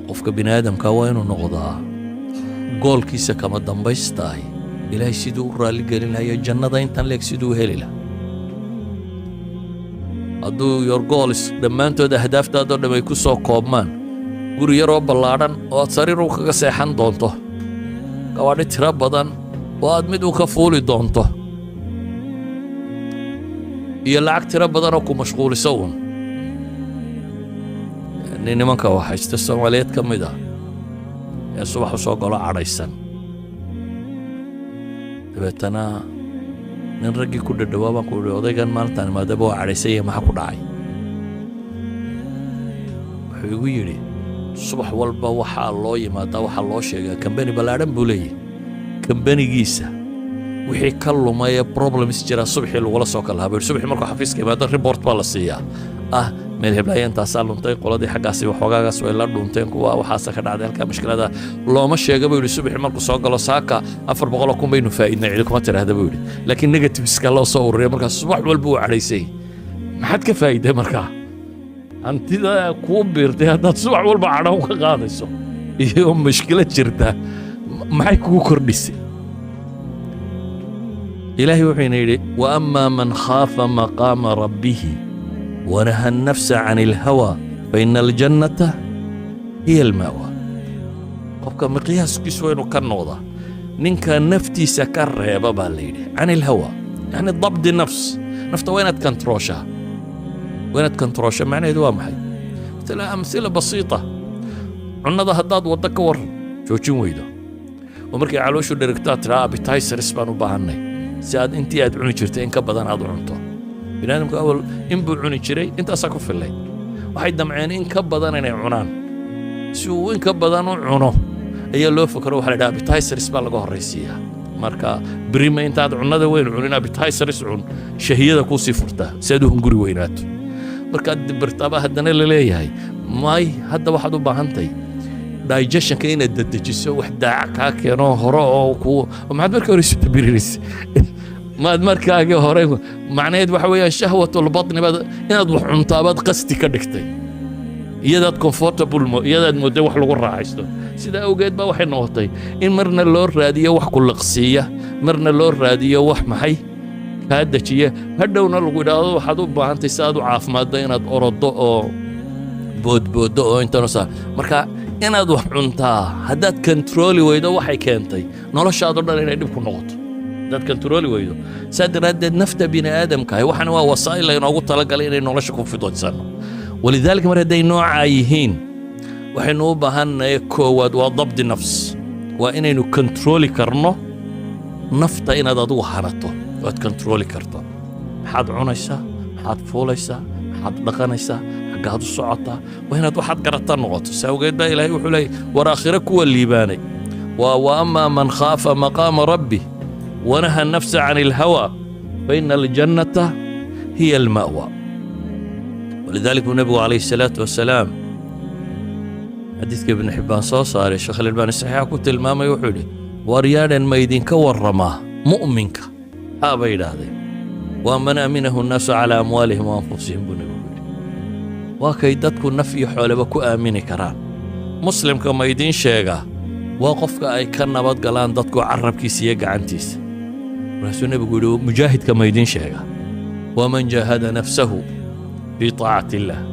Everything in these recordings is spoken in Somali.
qofka bini aadamka waa inuu noqdaa goolkiisa kama dambaystaay ilaahay siduu u raalli gelinayo jannada intan leeg siduu u heli lahaa hadduu your goals dhammaantood ahdaaftaadoo dham ay ku soo koobmaan guri yaroo ballaadhan oo aad sariir u kaga seexan doonto gawaadhi tiro badan oo aad mid u ka fuuli doonto iyo lacag tiro badanoo ku mashquulisa uun nin nimanka wax haysta Soomaaliyeed ka mid ah ee subax u soo galo cadhaysan dabeetana nin raggii ku dhadhawaa baan ku idhi odaygan maalintaan maadaama waa cadhaysanya maxaa ku dhacay wuxuu igu yidhi subax walba waxaa loo yimaadaa waxaa loo sheegaa kambani ballaadhan buu leeyahy kambanigiisa wixii ka lumaya problems jira subaxii lagula soo kala habeer subaxii markuu xafiiska yimaado report baa la siiyaa meel heblaaya intaasaa luntay qoladii xaggaasi waxoogaagaas way la dhunteen kuwa waxaasa ka dhacday halkaa mushkilada looma sheega buu yidhi subaxii markuu soo galo saaka 400 kun baynu faa'iidnay cidi kuma tiraahda buu yidhi laakiin negativeska loo soo ururiya markaa subax walba uu cadhaysay maxaad ka faa'iiday markaa hantida kuu biirtay haddaad subax walba cadho ka qaadayso iyo mushkilad jirta maxay kugu kordhisay ilaahay wuxuu ina yidhi wa ammaa man khaafa maqaama rabbihi ونهى النفس عن الهوى فإن الجنة هي المأوى قفك مقياس كسوين وكالنوضة ننكا نفتي سكر يا بابا الليلي عن الهوى يعني ضبط النفس نفط وين تكنتروشها معنى دوام حي مثل أمثلة بسيطة عنا هداد ودك ور شو ويدا ومركي علوشو ديركتات راه بتايسر اسبانو باهني ساد انتي ادعوني جرتين كبدان ادعنتو binaadamka awal in buu cuni jiray intaasaa ku fillay waxay damceen in ka badan inay cunaan si uu in ka badan u cuno ayaa loo fakaro waxa la dhahaa appetizers baa laga horraysiiyaa marka birima intaad cunada weyn cunin appetizers cun shahiyada ku sii furtaa si aad u hunguri weynaato markaad dibirtaaba haddana la leeyahay may hadda waxaad u baahantahay digestionka inaad dedejiso wax daaca kaa keeno hore oo maxaad marka hore isu tabiriris ما أدمرك هوري معناه وحوي شهوة البطن بعد إن أضوح عنطابات قستي كدكتي يدا كومفورتابل يدا مدوح الغرة عايشته سيدا أوجد بقى وحين نقطي إن مرنا اللور رادية وح كل قصية مرنا اللور رادية وح محي هذا شيء هذا ونلقي هذا وحدو بعنت ساد وعاف مادة إن أرد أو بود أو أنت نصا مركا إن أضوح عنطا هذا كنترولي ويدا وحي كنتي نلا شاطرنا لين يدبكون نقط dad controli weydo saadaradeed nafta bini aadamka waxaan waa wasaa'il ay noogu talagalay inay nolosha ku fidoonsano walidaalka mar haday nooca yihiin waxaynu u baahannahay koowaad waa dabdi nafs waa inaynu controli karno nafta inaad adigu hanato waad controli karto maxaad cunaysaa maxaad fuulaysaa maxaad dhaqanaysaa xaggaad u socotaa waa inaad waxaad garataa noqoto saawgeed baa ilaahay wuxuu leeyahay war aakhira kuwa liibaanay wa amaa man khaafa maqaama rabbi ونهى النفس عن الهوى فإن الجنة هي المأوى ولذلك النبي عليه الصلاة والسلام حديث ابن حبان صار الشيخ الألباني الصحيح قلت الماما يوحولي وريانا ميدين كورماه مؤمنك بين هذا ومن أمنه الناس على أموالهم وأنفسهم بنبولي وكيدتك النفي حول بكو آمين كرام مسلم كميدين شيغا وقفك أي كرنا بدقلان دتكو عرب كيسيق عنتيس رسول النبي يقول مجاهد كما يدين شيئا ومن جاهد نفسه في طاعة الله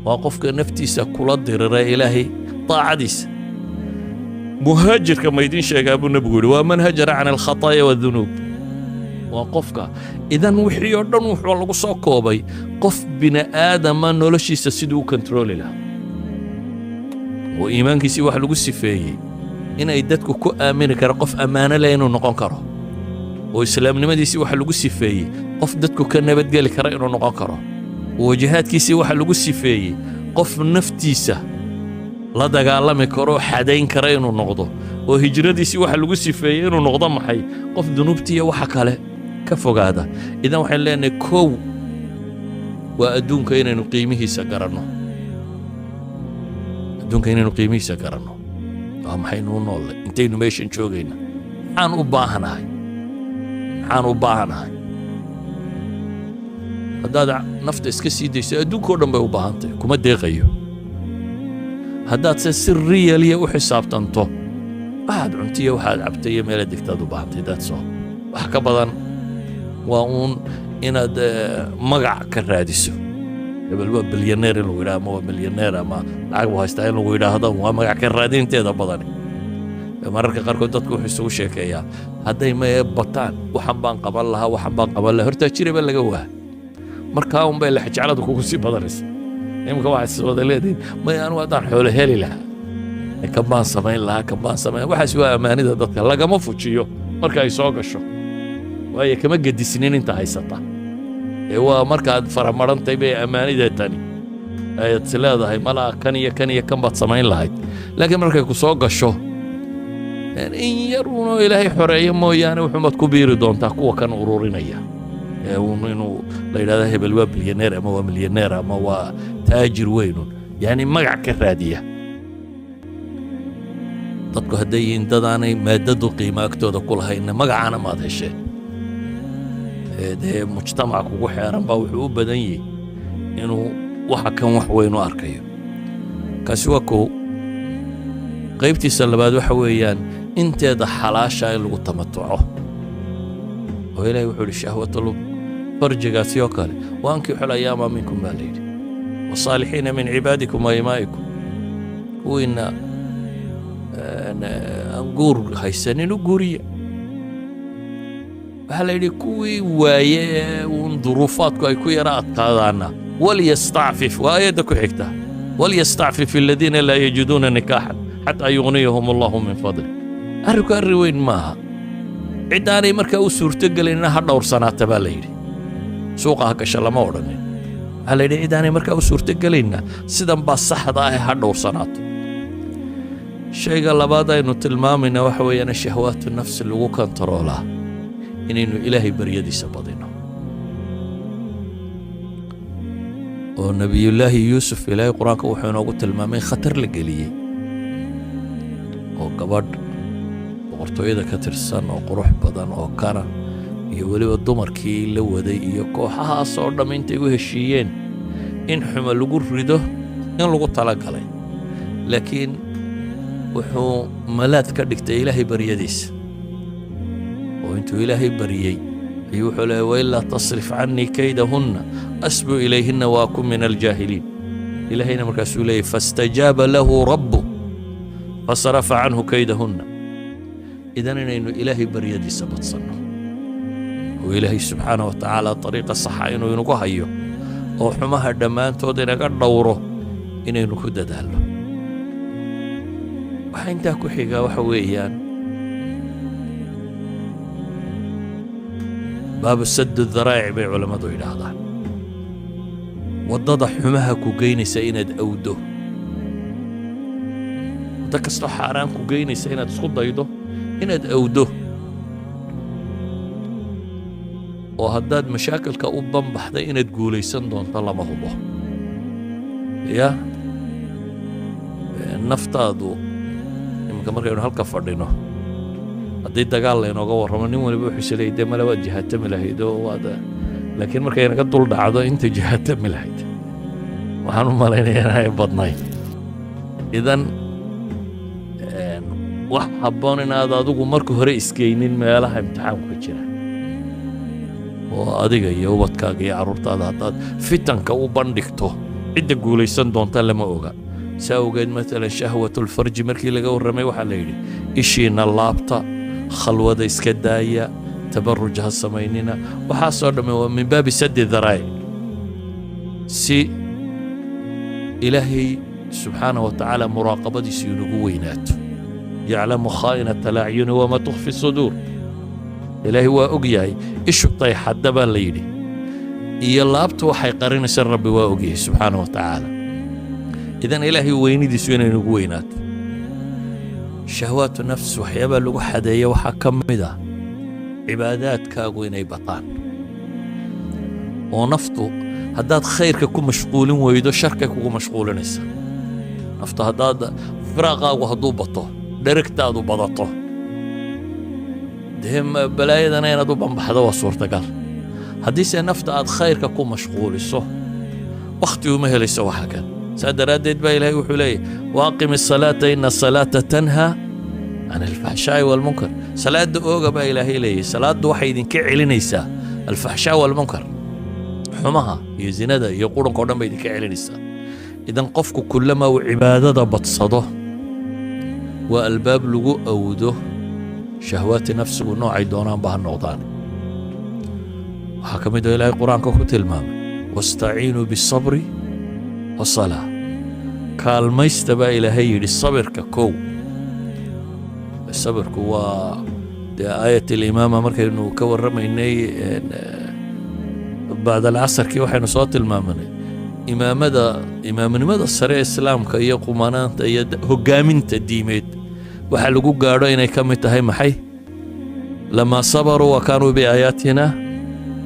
وقفك نفتي سكول الضرر إلهي طاعة ديس مهاجر كما يدين شيئا أبو النبي يقول ومن هجر عن الخطايا والذنوب وقفك إذا وحي يردن وحي الله صاكوبي قف بنا آدم ما نولشي سسدو كنترول له وإيمانك سي واحد لقصي فيه إن إدتك كو آمين كرقف أمانة لينو نقون كره وإسلام نمديسي waxa lagu sifeeyay qof dadku ka nabad gali kara inuu noqon karo wajahaadkiisi waxa lagu sifeeyay qof naftiisa la dagaalami karo xadayn kara inuu noqdo oo hijradiisi waxa lagu sifeeyay inuu noqdo maxay qof dunuubtiya waxa kale ka fogaada idan waxaan leenahay koow waa adduunka inaynu qiimihiisa garanno waa maxay noo nool intaynu meeshan joogayna aan u baahanahay haddaad nafta iska sii dayso adduunkoo dhan bay u baahantay kuma deeqayo haddaad se si riyaliya u xisaabtanto waxaad cuntiyo waxaad cabtayo meela degtaad u baahantay daadso wax ka badan waa uun inaad magac ka raadiso hebel waa bilyaneer in lagu yidhaha ama waa milyaneer ama lacag buu haystaa in lagu yidhaahdo waa magac ka raadinteeda badani mararka qaarkood dadku wuxuu isugu sheekeeyaa hadday mae bataan waxan baan qaban lahaa hortaa jiraba laga waa markaa unbay lexjecladu kugu sii badanaysa imika waxaad wada leedihin may anu haddaan xoolo heli lahaa kan baan samayn waxaas waa ammaanida dadka lagama fujiyo marka ay soo gasho waayo kama gedisnin inta haysata ee waa markaad faramarantay bay ammaanida tani ayaad is leedahay malaa kan iyo kan baad samayn lahayd laakiin markay ku soo gasho in yar uunoo ilaahay xoreeyo mooyaane wuxuumaad ku biiri doontaa kuwa kan ururinaya inuu la yidhahdo hebel waa bilyaneer ama waa milyaneer ama waa taajir weynun yani magac ka raadiya dadku hadday yihiin dadaanay maadadu qiimo agtooda ku lahayna magacana maad hesheen dee mujtamaca kugu xeeran baa wuxuu u badan yahay inuu waxa kan wax weyn u arkayo kaasi waa kow qaybtiisa labaad waxa weeyaan inteeda xalaasha in lagu tamatuco oo ilaahay wuxuu yidhi shahwatul farjigaasi oo kale waankixul ayaama minkum baa layidhi wasaalixiina min cibaadikum wa imaa'ikum kuwiina aan guur haysanin u guuriya waxaa la yidhi kuwii waaye uun duruufaadku ay ku yara adkaadaana walyastacfif waa aayadda ku xigta walyastacfif aladiina laa yajiduuna nikaaxan xataa yugniyahum allahu min fadli arrinku arrin weyn maaha ciddaanay markaa u suurtogelinna ha dhowrsanaata baa la yidhi suuqa ha gasha lama odhanin waxaa la yidhi ciddaanay markaa u suurtogelinna sidan baa saxda ah ha dhowrsanaato shayga labaad aynu tilmaamayna waxa weeyaan shahwaatu nafsi lagu kontaroolaa inaynu ilaahay baryadiisa badino oo nebiyullaahi yuusuf ilaahay qur-aanka wuxuu inoogu tilmaamay khatar la geliyey oo gabadh boqortooyada ka tirsan oo qurux badan oo kana iyo weliba dumarkii la waday iyo kooxahaas oo dhamm intay u heshiiyeen in xumo lagu rido in lagu talagalay laakiin wuxuu malaad ka dhigtay ilaahay baryadiisa oo intuu ilaahay baryey ayuu wuxuu leeyahay wailaa tasrif cannii kaydahunna asbu ilayhinna wa akun min aljaahiliin ilaahayna markaasuu leeyahay fastajaaba lahu rabbu fasarafa canhu kaydahunna idan inaynu ilaahay baryadiisa badsanno oo ilaahay subxaana wa tacaala dariiqa saxa inuu inagu hayo oo xumaha dhammaantood inaga dhowro inaynu ku dadaalno waxaa intaa ku xigaa waxa weeyaan baabu sadd daraa'ic bay culammadu yidhaahdaan waddada xumaha ku geynaysa inaad awdo waddo kastoo xaaraan ku geynaysa inaad isku daydo inaad awdo oo haddaad mashaakilka u banbaxday inaad guulaysan doonto lama hubo ya naftaadu iminka markaynu halka fadhino haddii dagaal laynooga warramo nin waliba wuxuu isleeyay dee male waad jihaatami lahayd oo waad laakiin markay naga dul dhacdo inta jihaatami lahayd waxaan u malaynaya inay badnayn idan wax habboon inaad adigu marka hore iskeynin meelaha imtixaanku ka jira oo adiga iyo ubadkaaga iyo carruurtaada haddaad fitanka u bandhigto cidda guulaysan doonta lama oga saa ogeed maalan shahwatulfarji markii laga warramay waxaa la yidhi ishiina laabta khalwada iska daaya tabarruj ha samaynina waxaasoo dhamme waa min baabi saddi daraa'ic si ilaahay subxaana wa tacaala muraaqabadiisu inagu weynaato yaclamu khaa'inata alacyuni wama tukhfi suduur ilaahay waa og yahay ishu tayxadda baa la yidhi iyo laabtu waxay qarinaysa rabbi waa og yahay subxaana wa tacaala idan ilaahay weynidiisu inay nagu weynaato shahwaatu nafs waxyaabaa lagu xadeeya waxaa ka mid ah cibaadaadkaagu inay bataan oo naftu haddaad khayrka ku mashquulin weydo sharkay kugu mashquulinaysa naftu haddaad firaaqaagu hadduu bato dherigtaadu badato dee balaayadana inaad u banbaxdo waa suurtagal haddiise nafta aad khayrka ku mashquuliso wakhti uma helayso waxa kan سادراديد با إلهي وحولي واقم الصلاة إن الصلاة تنهى عن الفحشاء والمنكر صلاة أوغا با إلهي لي صلاة وحيد كعلنيسا الفحشاء والمنكر حمها يزندا يقولون قدام بيد كعلنيسا إذا قفك كلما وعبادة بتصده والباب لغو أوده شهوات نفسه نوعي دونان بها النقطان وحكمت إلهي القرآن كوكت المام واستعينوا بالصبر والصلاة كالميست با إلهي للصبر ككو الصبر كو آية الإمامة مركز إنه كور رمي إني بعد العصر كي وحي نصوت المامني إمامنimada sare islaamka iyo qumanaanta iyo hogaaminta diimeed waxa lagu gaaro inay ka mid tahay maxay lama sabaru wa kanu bi ayatina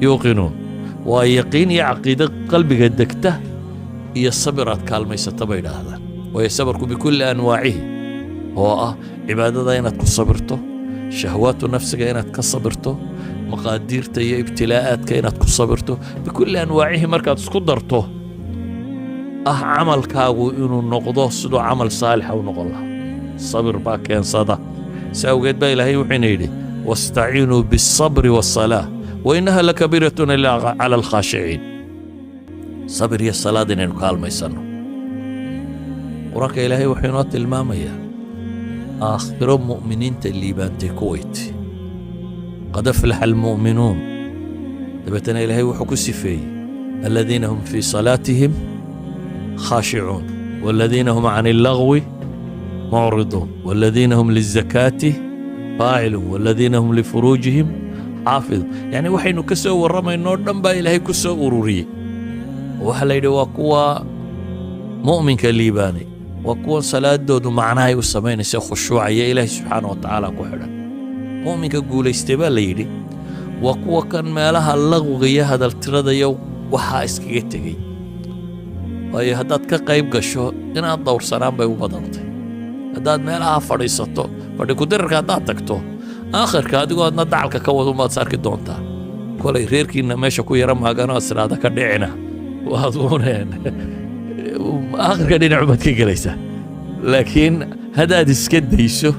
yuqinun wa yaqin ya aqida qalbiga degta iyo sabiraad kaalmaysata bay dhaahdaan way sabarku bi kulli anwaa'ihi oo cibaadada inaad ku sabirto shahwaatu nafsiga inaad ka sabirto maqaadirta iyo ibtilaa'aadka inaad ku sabirto bi kulli anwaa'ihi markaad isku darto عمل كاغو إنه نقضه سدو عمل صالح أو نقضه صبر باكين صدا سأوجد با إلهي وحنيدي واستعينوا بالصبر والصلاة وإنها لكبيرة إلا على الخاشعين صبر يا الصلاة دين قال ما يسنو وراك إلهي وحينات المامية آخر مؤمنين تليبان تكويت قد أفلح المؤمنون تبتنا إلهي وحكسي في الذين هم في صلاتهم خاشعون والذين هم عن اللغو معرضون والذين هم للزكاة فاعلون والذين هم لفروجهم حافظ يعني وحين كسو ورمى النور دنبا إلهي كسو أروري وحليد وقوة مؤمن كالليباني وقوة صلاة دودو معناها والسمين سيخ خشوع يا إلهي سبحانه وتعالى كحدا مؤمن كقول استبال ليدي وقوة كان ما لها اللغو غيا هذا الترد يو وحا اسكيتكي waayo haddaad ka qayb gasho inaad dowrsanaan bay u badantay haddaad meelaha fadhiisato fadhi ku-dirarka haddaad tagto aakhirka adigoo adna dacalka ka wada umaad sarki doontaa kolay reerkiinna meesha ku yara maaganoo asraada ka dhicina waad uuneen aakhirka dhinac baad ka gelaysaa laakiin haddaad iska dayso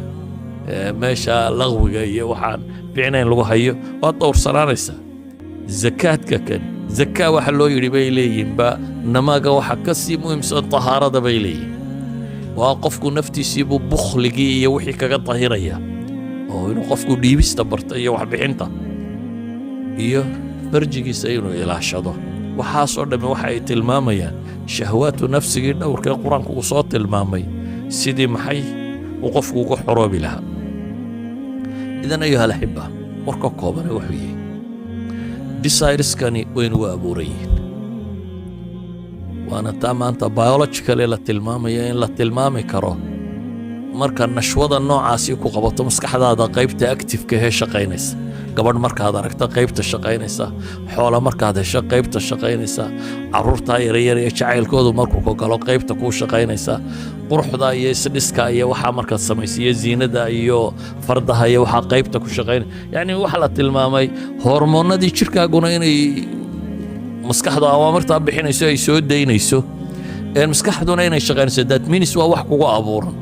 meesha laqwiga iyo waxaan fiicnayn lagu hayo waad dowrsanaanaysaa zakaadka kan زكاة وحلو يري بيليين با نماغا وحا كسي مهم سن طهارة دا بيليين وقفكو نفتي سيبو بخلقي يوحي كاقا طهيريا وينو قفكو ديبس تبرت ايا وحا بحنتا ايا فرجيكي سينو الى شضو وحاصر دمي وحا يتلماميا شهوات نفسي دور كا قرآن كو صوت المامي سيدي محي وقفكو كحروبي لها إذن أيها الأحبة وركو كوبانا وحويين desireskani waynu u abuurayiin waana taa maanta biologically la tilmaamaya in la tilmaami karo marka nashwada noocaasi ku qabato maskaxdaada qaybta active-ka ee shaqaynaysa gabadh markaad aragto qaybta shaqaynaysa xoola markaad hesho qaybta shaqaynaysa carruurta yaryar ee jacaylkoodu markuu ka galo qaybta kuu shaqaynaysa quruxda iyo isdhiska iyo waxaa markaad samaysiiyo ziinada iyo fardaha iyo waxaa qaybta ku shaqaynaya yacni waxa la tilmaamay hormoonadii jirkaaguna inay maskaxdu awaamirtaa bixinayso ay soo daynayso maskaxduna inay shaqaynayso that means waa wax kugu abuuran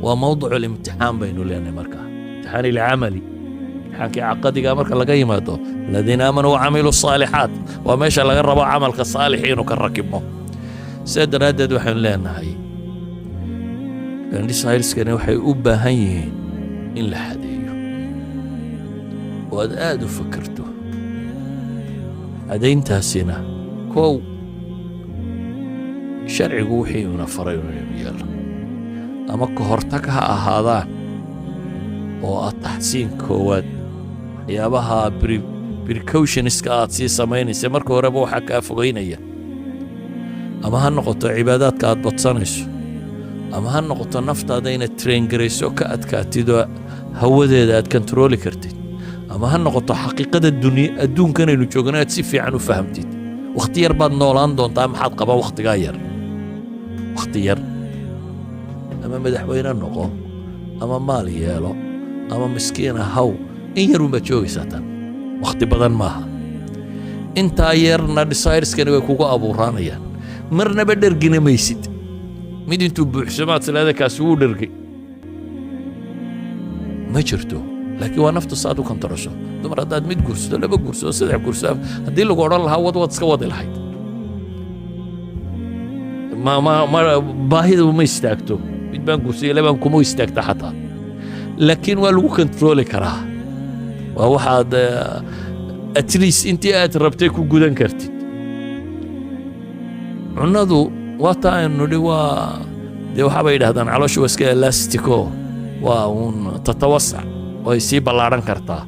waa mawduuc imtixaan baynu leenahay markaa imtixaan ilcamali حكي عقدي أمرك لقى يماتوا الذين آمنوا وعملوا الصالحات وماشى لقى ربع عمل كصالحين وكركبه سيد ردد وحين لنا هاي لأن دي صاير سكني وحي أبا هين إن لحديه وأدادو فكرته هذين تاسينا كو شرعي قوحي ونفرين يلا أما كهرتكها هذا والتحسين كواد يابها بريكوشنسك aad sii samaynaysa marka horeba waxa ka fogeynaya ama ha noqoto cibaadaadka aad badsanayso ama ha noqoto naftaada inaad train garayso ka adkaatido hawadeeda aad control kartid ama ha noqoto xaqiiqada adduunkan aynu joogno aad si fiican u fahamtid waqti yar baad noolaan doontaa maxaad qabaa waqtigaa yar waqti yar ama madaxweyne noqo ama maal yeelo ama miskiina haw in yar uma joogaysaa tan waqti badan maaha intaa yarna desireskani way kugu abuuraanayaan marna ba dhergina maysid mid intuu buuxsamaad salaada kaasi wuu dhergay ma jirto laakiin waa naftu saad u kantarasho dumar haddaad mid guursato laba guursato saddex guursato haddii lagu odhan lahaa wad iska wadi lahayd baahida uma istaagto mid baan guursaday labaan kuma istaagta xataa laakiin waa lagu kontrooli karaa waa waxaad at least intii aad rabtay ku gudan kartid cunadu waa taa aynu nidhi waa dee waxaabay yidhahdaan caloosha waa iska elastico waa uun tatawasac way sii ballaadhan kartaa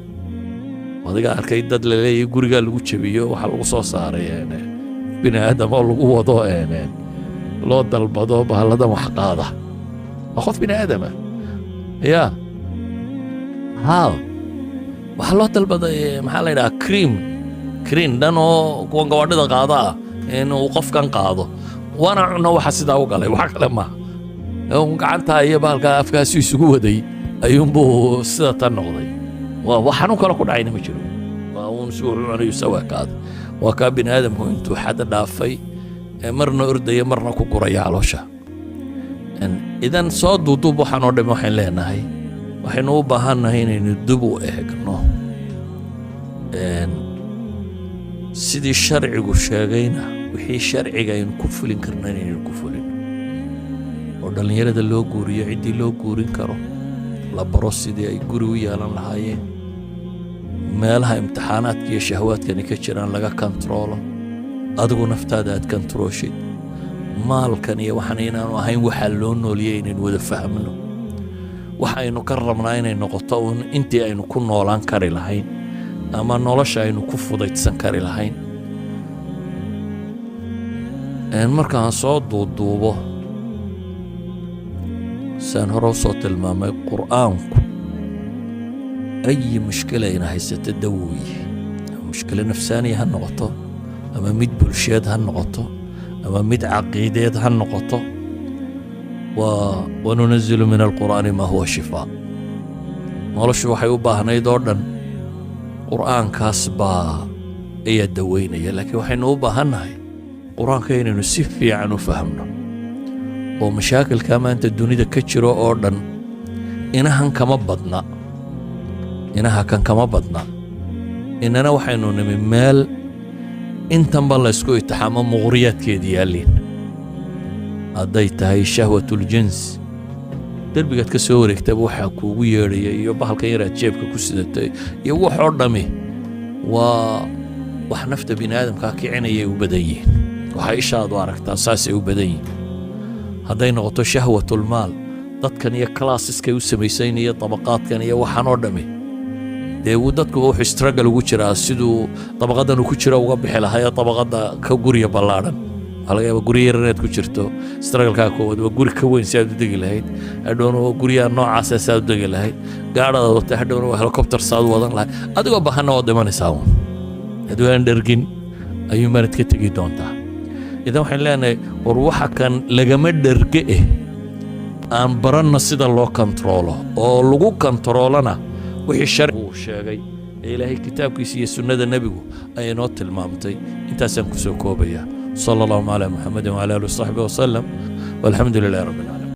adiga arkay dad la leeyahay gurigaa lagu jabiyo waxaa lagu soo saaray bini aadam oo lagu wado loo dalbado bahalladan wax qaada waa qof bini aadama yaa haa waxaa loo dalbaday maxaa la yidhaha kriin dhan oo kuwan gawaadhida qaada ah inuu qofkan qaado waana cunno waxa sidaa u galay wax kale maaha gacantaa iyo bahalkaa afkaasi isugu waday ayuunbuu sida tan noqday waxaanu kale ku dhacayna ma jiro waa uun si uu cunayo sawaakaada waa kaa bini aadamku intuu xad dhaafay marna ordaya marna ku guraya caloosha idan soo duuduub waxaan oo dhan waxaan leenahay waxaynu u baahannahay inaynu dib u eegno sidii sharcigu sheegayna wixii sharciga aynu ku fulin karna inaynu ku fulin oo dhallinyarada loo guuriyo ciddii loo guurin karo la baro sidii ay guri u yeelan lahaayeen meelaha imtixaanaadka iyo shahwaadkani ka jiraan laga kantaroolo adigu naftaada aad kantarooshid maalkan iyo waxaan inaanu ahayn waxaa loo nooliyey inaynu wada fahmno waxaynu ka rabnaa inay noqoto uun intii aynu ku noolaan kari lahayn ama nolosha aynu ku fudaydsan kari lahayn markaan soo duuduubo saan hore u soo tilmaamay qur'aanku أي مشكلة إنها هيسة دوي مشكلة نفسانية هالنقطة أما ميد بلشيد هالنقطة أما ميد عقيدات هالنقطة وننزل من القرآن ما هو شفاء نولش وحي وباهنا يدورن قرآن كاسبا إيا الدوين إيا لكن وحي نوباهنا قرآن كاين نسفي عنه فهمنا ومشاكل كما أنت الدنيا كتشرو أوردن إنها كما بدنا إنها كان كما بدنا إننا وحينو من مال إنتن بالله يسكو يتحامى مغريات كيديالين أديتها هي شهوة الجنس دربي قد كسوري كتاب وحاكو ويري يبحل كيرات جيبك كسدتي يوح عردمي وحنفت بين آدم كاكي عيني وبديه وحايشا دوارك تاساسي وبديه هدي نغطو شهوة المال ضد كان يا كلاسيس كيو سميسين يا طبقات كان يا وحان عردمي dee uu dadku wuxuu struggle ugu jiraa siduu dabaqadan ku jira uga bixi lahaa dabaqada ka guriga ballaaran halka guriga yareed ku jirto struggle-ka koowad waa guri ka weyn si aad u degi lahayd hadhowna waa guriga noocaas si aad u degi lahayd gaadhada wata hadhowna waa helicopter saad wadan lahayd adigoo bahana oo dhimanaysaa haduu aan dhergin ayuu marid ka tagi doontaa idan waxaan leenahay war waxa kan lagama dherge aan baranna sida loo controlo oo lagu controlana wixii sharcigu sheegay ilaahay kitaabkiisa iyo sunnada nabigu ay noo tilmaamtay intaasaan ku soo koobaya sallallahu alayhi wa sallam wa ala alihi wa sahbihi wa sallam walhamdulillahi rabbil alamin